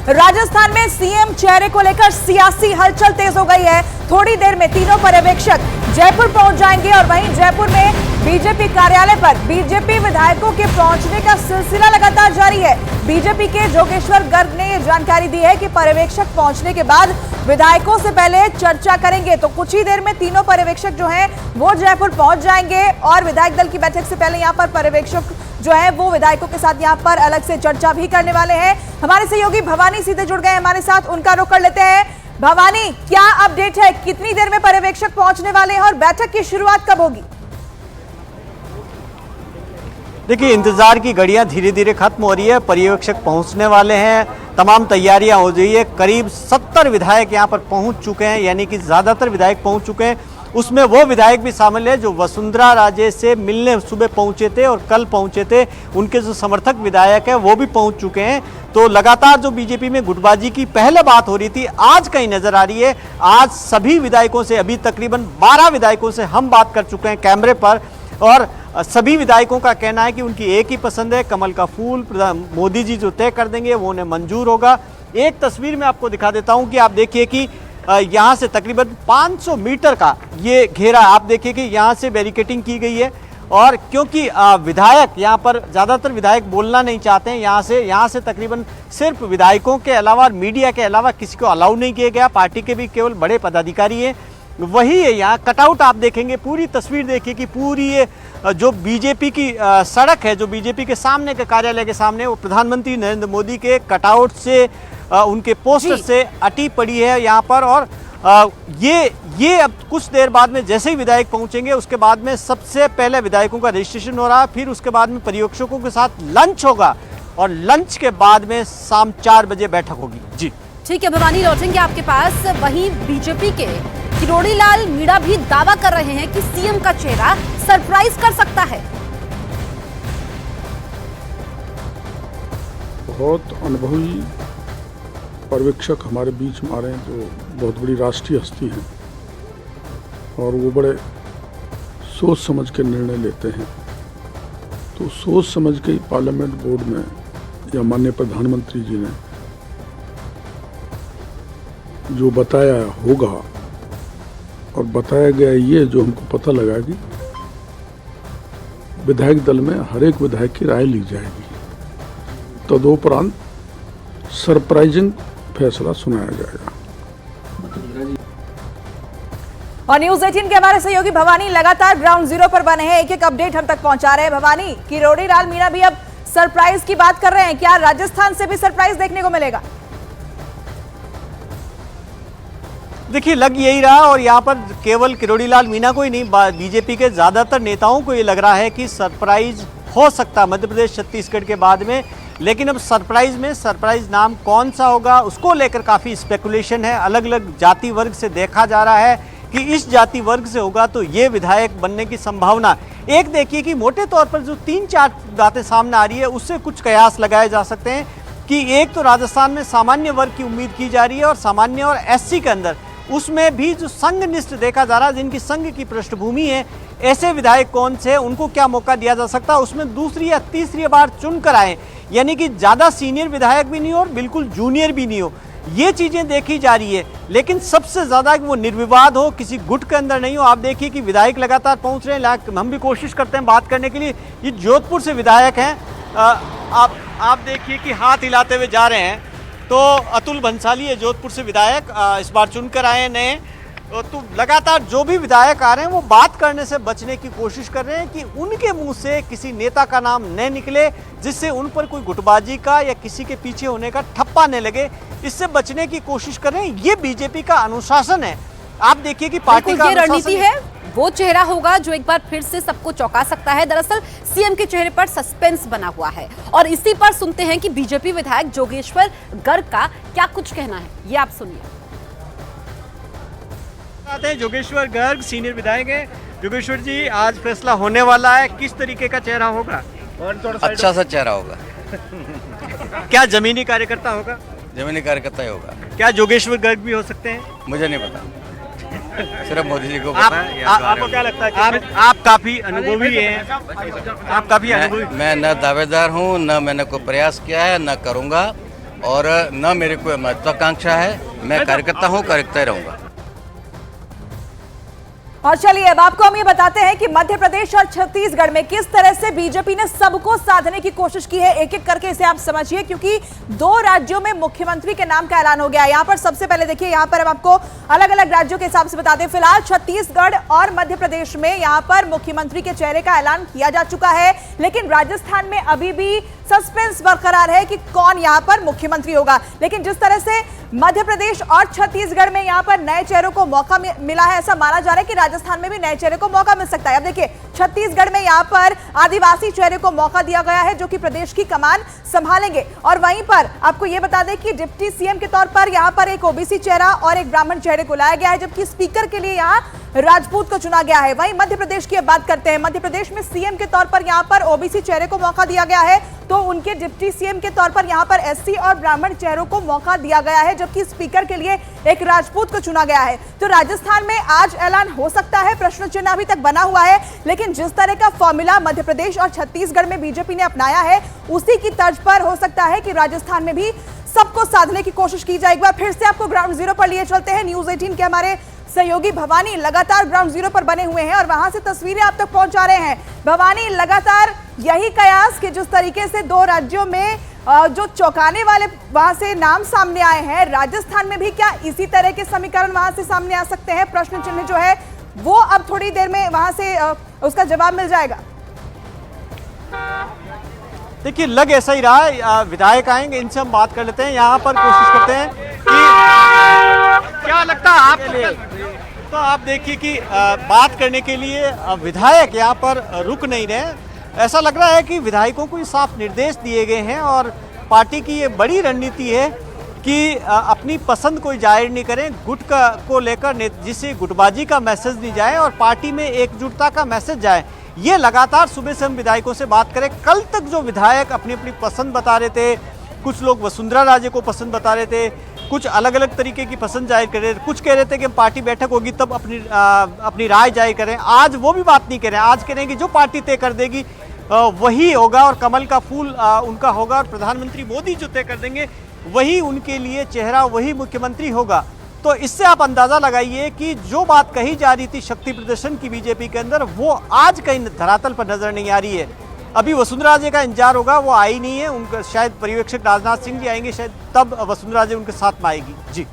राजस्थान में सीएम चेहरे को लेकर सियासी हलचल तेज हो गई है। थोड़ी देर में तीनों पर्यवेक्षक जयपुर पहुंच जाएंगे और वहीं जयपुर में बीजेपी कार्यालय पर बीजेपी विधायकों के पहुंचने का सिलसिला लगातार जारी है। बीजेपी के जोगेश्वर गर्ग ने यह जानकारी दी है कि पर्यवेक्षक पहुंचने के बाद विधायकों से पहले चर्चा करेंगे। तो कुछ ही देर में तीनों पर्यवेक्षक जो हैं वो जयपुर पहुंच जाएंगे और विधायक दल की बैठक से पहले यहां पर पर्यवेक्षक जो है वो विधायकों के साथ यहां पर अलग से चर्चा भी करने वाले हैं। हमारे सहयोगी भवानी सीधे जुड़ गए हमारे साथ, उनका रुख कर लेते हैं। भवानी, क्या अपडेट है? कितनी देर में पर्यवेक्षक पहुंचने वाले हैं और बैठक की शुरुआत कब होगी? देखिए, इंतजार की घड़ियां धीरे धीरे खत्म हो रही है। पर्यवेक्षक पहुंचने वाले हैं, तमाम तैयारियां हो रही है। करीब 70 विधायक यहां पर पहुंच चुके हैं, यानी कि ज्यादातर विधायक पहुंच चुके हैं। उसमें वो विधायक भी शामिल है जो वसुंधरा राजे से मिलने सुबह पहुंचे थे और कल पहुंचे थे। उनके जो समर्थक विधायक हैं वो भी पहुंच चुके हैं। तो लगातार जो बीजेपी में गुटबाजी की पहले बात हो रही थी, आज कहीं नजर आ रही है। आज सभी विधायकों से, अभी तकरीबन 12 विधायकों से हम बात कर चुके हैं कैमरे पर, और सभी विधायकों का कहना है कि उनकी एक ही पसंद है, कमल का फूल। मोदी जी जो तय कर देंगे वो उन्हें मंजूर होगा। एक तस्वीर में आपको दिखा देता हूं कि आप देखिए कि यहाँ से तकरीबन 500 मीटर का ये घेरा, आप देखिए कि यहाँ से बैरिकेटिंग की गई है। और क्योंकि विधायक यहाँ पर ज़्यादातर विधायक बोलना नहीं चाहते हैं, यहाँ से तकरीबन सिर्फ विधायकों के अलावा, मीडिया के अलावा किसी को अलाउ नहीं किया गया। पार्टी के भी केवल बड़े पदाधिकारी हैं। वही है यहाँ कटआउट, आप देखेंगे पूरी तस्वीर देखिए कि पूरी ये जो बीजेपी की सड़क है, जो बीजेपी के सामने के कार्यालय के सामने, वो प्रधानमंत्री नरेंद्र मोदी के कटआउट से, उनके पोस्टर से अटी पड़ी है यहाँ पर। और ये अब कुछ देर बाद में जैसे ही विधायक पहुंचेंगे उसके बाद में सबसे पहले विधायकों का रजिस्ट्रेशन हो रहा है, फिर उसके बाद में पर्यवेक्षकों के साथ लंच होगा और लंच के बाद में शाम 4 बजे बैठक होगी। जी ठीक है भवानी, लौटेंगे आपके पास। वहीं बीजेपी के किरोड़ी लाल मीणा भी दावा कर रहे हैं कि सीएम का चेहरा सरप्राइज कर सकता है। बहुत अनुभवी पर्यवेक्षक हमारे बीच में आ रहे हैं जो बहुत बड़ी राष्ट्रीय हस्ती हैं और वो बड़े सोच समझ के निर्णय लेते हैं। तो सोच समझ के पार्लियामेंट बोर्ड में या माननीय प्रधानमंत्री जी ने जो बताया होगा, और बताया गया ये जो हमको पता लगा कि विधायक दल में हर एक विधायक की राय ली जाएगी। तदोपरांत सरप्राइजिंग फैसला सुनाया जाएगा। और न्यूज़ 18 के हमारे सहयोगी भवानी लगातार ग्राउंड जीरो पर बने हैं, एक एक अपडेट हम तक पहुंचा रहे हैं। भवानी, किरोड़ी लाल मीणा भी अब सरप्राइज की बात कर रहे हैं, क्या राजस्थान से भी सरप्राइज देखने को मिलेगा? देखिए, लग यही रहा, और यहाँ पर केवल किरोड़ी लाल मीणा को ही नहीं, बीजेपी के ज्यादातर नेताओं को ये लग रहा है कि सरप्राइज हो सकता है मध्य प्रदेश छत्तीसगढ़ के बाद में। लेकिन अब सरप्राइज नाम कौन सा होगा उसको लेकर काफ़ी स्पेकुलेशन है। अलग अलग जाति वर्ग से देखा जा रहा है कि इस जाति वर्ग से होगा तो ये विधायक बनने की संभावना। एक देखिए कि मोटे तौर पर जो 3-4 बातें सामने आ रही है उससे कुछ कयास लगाए जा सकते हैं कि एक तो राजस्थान में सामान्य वर्ग की उम्मीद की जा रही है, और सामान्य और एससी के अंदर उसमें भी जो संघनिष्ठ देखा जा रहा है, जिनकी संघ की पृष्ठभूमि है, ऐसे विधायक कौन से, उनको क्या मौका दिया जा सकता है। उसमें दूसरी या तीसरी बार चुनकर आए, यानी कि ज़्यादा सीनियर विधायक भी नहीं हो और बिल्कुल जूनियर भी नहीं हो, ये चीज़ें देखी जा रही है। लेकिन सबसे ज़्यादा कि वो निर्विवाद हो, किसी गुट के अंदर नहीं हो। आप देखिए कि विधायक लगातार पहुंच रहे हैं, हम भी कोशिश करते हैं बात करने के लिए। ये जोधपुर से विधायक हैं, आप देखिए कि हाथ हिलाते हुए जा रहे हैं। तो अतुल भंसाली है जोधपुर से विधायक, इस बार चुनकर आए हैं नए। तो लगातार जो भी विधायक आ रहे हैं वो बात करने से बचने की कोशिश कर रहे हैं कि उनके मुंह से किसी नेता का नाम न निकले, जिससे उन पर कोई गुटबाजी का या किसी के पीछे होने का ठप्पा न लगे। इससे बचने की कोशिश कर रहे हैं। ये बीजेपी का अनुशासन है। आप देखिए कि पार्टी का रणनीति है, वो चेहरा होगा जो एक बार फिर से सबको चौंका सकता है। दरअसल सीएम के चेहरे पर सस्पेंस बना हुआ है, और इसी पर सुनते हैं कि बीजेपी विधायक जोगेश्वर गर्ग का क्या कुछ कहना है, ये आप सुनिए। जोगेश्वर गर्ग सीनियर विधायक है। जोगेश्वर जी, आज फैसला होने वाला है, किस तरीके का चेहरा होगा? अच्छा सा चेहरा होगा। क्या जमीनी कार्यकर्ता होगा? जमीनी कार्यकर्ता ही होगा। क्या जोगेश्वर गर्ग भी हो सकते हैं? मुझे नहीं पता, सिर्फ मोदी जी को पता है। आपको क्या लगता है? आप काफी अनुभवी हैं, आप काफी अनुभवी। मैं न दावेदार हूँ, न मैंने कोई प्रयास किया है, न करूँगा। और न मेरे को महत्वाकांक्षा है। मैं कार्यकर्ता हूँ, कार्यकर्ता ही रहूँगा। और चलिए अब आपको हम ये बताते हैं कि मध्य प्रदेश और छत्तीसगढ़ में किस तरह से बीजेपी ने सबको साधने की कोशिश की है। एक एक करके इसे आप समझिए, क्योंकि 2 राज्यों में मुख्यमंत्री के नाम का ऐलान हो गया है। यहाँ पर सबसे पहले देखिए, यहाँ पर हम आपको अलग अलग राज्यों के हिसाब से बताते हैं। फिलहाल छत्तीसगढ़ और मध्य प्रदेश में यहाँ पर मुख्यमंत्री के चेहरे का ऐलान किया जा चुका है, लेकिन राजस्थान में अभी भी सस्पेंस बरकरार है कि कौन यहाँ पर मुख्यमंत्री होगा। लेकिन जिस तरह से मध्य प्रदेश और छत्तीसगढ़ में यहाँ पर नए चेहरों को मौका मिला है, ऐसा माना जा रहा है कि राजस्थान में भी नए चेहरे को मौका मिल सकता है। अब देखिए, छत्तीसगढ़ में यहाँ पर आदिवासी चेहरे को मौका दिया गया है जो कि प्रदेश की कमान संभालेंगे। और वहीं पर आपको ये बता दें कि डिप्टी सीएम के तौर पर यहाँ पर एक ओबीसी चेहरा और एक ब्राह्मण चेहरे को लाया गया है, जबकि स्पीकर के लिए यहाँ राजपूत को चुना गया है। वहीं मध्य प्रदेश की बात करते हैं। मध्य प्रदेश में सीएम के तौर पर यहाँ पर ओबीसी चेहरे को मौका दिया गया है, तो उनके डिप्टी सीएम के तौर पर यहाँ पर एससी और ब्राह्मण चेहरों को मौका दिया गया है, जबकि स्पीकर के लिए एक राजपूत को चुना गया है। तो राजस्थान में आज ऐलान हो सकता है, प्रश्न चिन्ह अभी तक बना हुआ है, लेकिन जिस तरह का फॉर्मूला मध्य प्रदेश और छत्तीसगढ़ में बीजेपी ने अपनाया है, उसी की तर्ज पर हो सकता है कि राजस्थान में भी सबको साधने की कोशिश की जाए। एक बार फिर से आपको ग्राउंड जीरो पर लिए चलते हैं। न्यूज 18 के हमारे सहयोगी भवानी लगातार ग्राउंड जीरो पर बने हुए हैं और वहां से तस्वीरें आप तक पहुंचा रहे हैं। भवानी, लगातार यही कयास कि जिस तरीके से 2 राज्यों में जो चौंकाने वाले वहां से नाम सामने आए हैं, राजस्थान में भी क्या इसी तरह के समीकरण वहां से सामने आ सकते हैं? प्रश्न चिन्ह जो है वो अब थोड़ी देर में वहां से उसका जवाब मिल जाएगा। देखिए, लग ऐसा ही रहा है। विधायक आएंगे, इनसे हम बात कर लेते हैं। यहाँ पर कोशिश करते हैं कि क्या लगता है आपको? तो आप देखिए कि बात करने के लिए विधायक यहाँ पर रुक नहीं रहे। ऐसा लग रहा है कि विधायकों को साफ निर्देश दिए गए हैं और पार्टी की ये बड़ी रणनीति है कि अपनी पसंद कोई जाहिर नहीं करें। गुट को लेकर जिससे गुटबाजी का मैसेज नहीं जाए और पार्टी में एकजुटता का मैसेज जाए, ये लगातार सुबह से हम विधायकों से बात करें। कल तक जो विधायक अपनी अपनी पसंद बता रहे थे, कुछ लोग वसुंधरा राजे को पसंद बता रहे थे, कुछ अलग अलग तरीके की पसंद जाहिर कर रहे थे, कुछ कह रहे थे कि पार्टी बैठक होगी तब अपनी राय जाहिर करें। आज वो भी बात नहीं करें। आज कह रहे हैं कि जो पार्टी तय कर देगी वही होगा और कमल का फूल उनका होगा और प्रधानमंत्री मोदी जो तय कर देंगे वही उनके लिए चेहरा, वही मुख्यमंत्री होगा। तो इससे आप अंदाजा लगाइए कि जो बात कही जा रही थी शक्ति प्रदर्शन की बीजेपी के अंदर, वो आज कहीं धरातल पर नजर नहीं आ रही है। अभी वसुंधरा राजे का इंतजार होगा, वो आई नहीं है। उनका शायद पर्यवेक्षक राजनाथ सिंह जी आएंगे, शायद तब वसुंधरा राजे उनके साथ में आएगी। जी,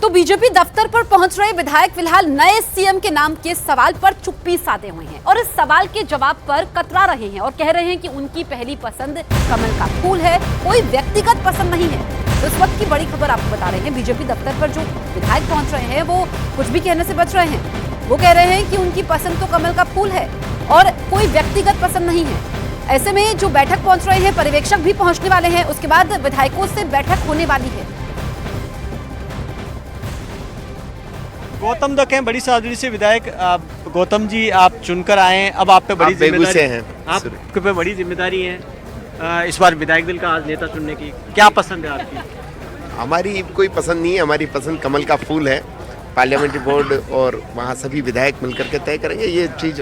तो बीजेपी दफ्तर पर पहुंच रहे विधायक फिलहाल नए सीएम के नाम के सवाल पर चुप्पी साधे हुए हैं और इस सवाल के जवाब पर कतरा रहे हैं और कह रहे हैं कि उनकी पहली पसंद कमल का फूल है, कोई व्यक्तिगत पसंद नहीं है। तो इस वक्त की बड़ी खबर आपको बता रहे हैं, बीजेपी दफ्तर पर जो विधायक पहुंच रहे हैं वो कुछ भी कहने से बच रहे हैं। वो कह रहे हैं कि उनकी पसंद तो कमल का फूल है और कोई व्यक्तिगत पसंद नहीं है। ऐसे में जो बैठक पहुंच रहे हैं, पर्यवेक्षक भी पहुंचने वाले हैं, उसके बाद विधायकों से बैठक होने वाली है। गौतम दत्त हैं, बड़ी सादगी से विधायक। गौतम जी, आप चुनकर आए हैं, अब आप पे बड़ी जिम्मेदारी है। आपके पे बड़ी जिम्मेदारी है इस बार विधायक दल का आज नेता चुनने की। क्या पसंद है आपकी? हमारी कोई पसंद नहीं है, हमारी पसंद कमल का फूल है। पार्लियामेंट्री बोर्ड और वहाँ सभी विधायक मिलकर के तय करेंगे ये चीज़।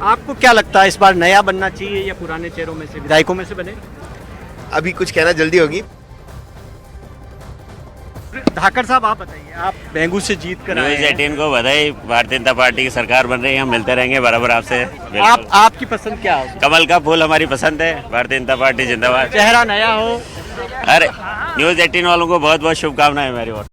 आपको क्या लगता है इस बार नया बनना चाहिए या पुराने चेहरों में से, विधायकों में से बने? अभी कुछ कहना जल्दी होगी। धाकड़ साहब, आप बताइए, आप बेंगू से जीत कर आए न्यूज़ 18 को बधाई। भारतीय जनता पार्टी की सरकार बन रही है, हम मिलते रहेंगे बराबर आपसे। आपकी पसंद क्या हो? कमल का फूल हमारी पसंद है। भारतीय जनता पार्टी जिंदाबाद। चेहरा नया हो। अरे न्यूज़ 18 वालों को बहुत बहुत शुभकामनाएं मेरी ओर।